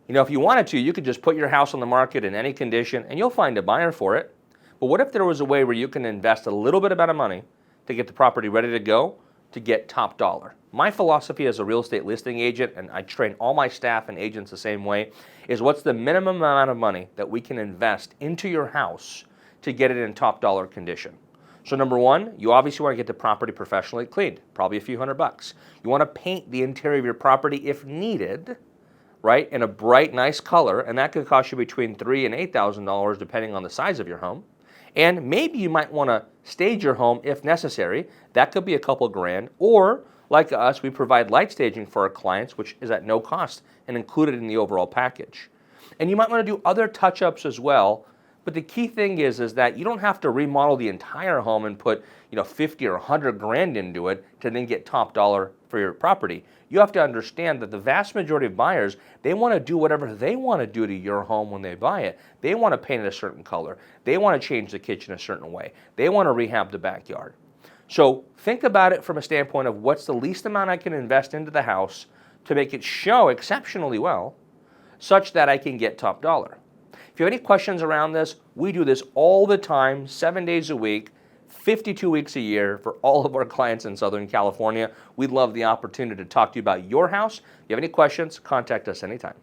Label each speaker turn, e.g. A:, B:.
A: If you wanted to, you could just put your house on the market in any condition and you'll find a buyer for it. But what if there was a way where you can invest a little bit amount of money to get the property ready to go, to get top dollar? My philosophy as a real estate listing agent, and I train all my staff and agents the same way, is what's the minimum amount of money that we can invest into your house to get it in top dollar condition? So number one, you obviously want to get the property professionally cleaned, probably a few $100. You want to paint the interior of your property if needed, right, in a bright, nice color, and that could cost you between $3,000 and $8,000 depending on the size of your home. And maybe you might want to stage your home if necessary. That could be a couple grand. Or, like us, we provide light staging for our clients, which is at no cost and included in the overall package. And you might want to do other touch-ups as well. But the key thing is that you don't have to remodel the entire home and put 50 or 100 grand into it to then get top dollar for your property. You have to understand that the vast majority of buyers, they want to do whatever they want to do to your home when they buy it. They want to paint it a certain color. They want to change the kitchen a certain way. They want to rehab the backyard. So think about it from a standpoint of what's the least amount I can invest into the house to make it show exceptionally well, such that I can get top dollar. If you have any questions around this, we do this all the time, 7 days a week, 52 weeks a year for all of our clients in Southern California. We'd love the opportunity to talk to you about your house. If you have any questions, contact us anytime.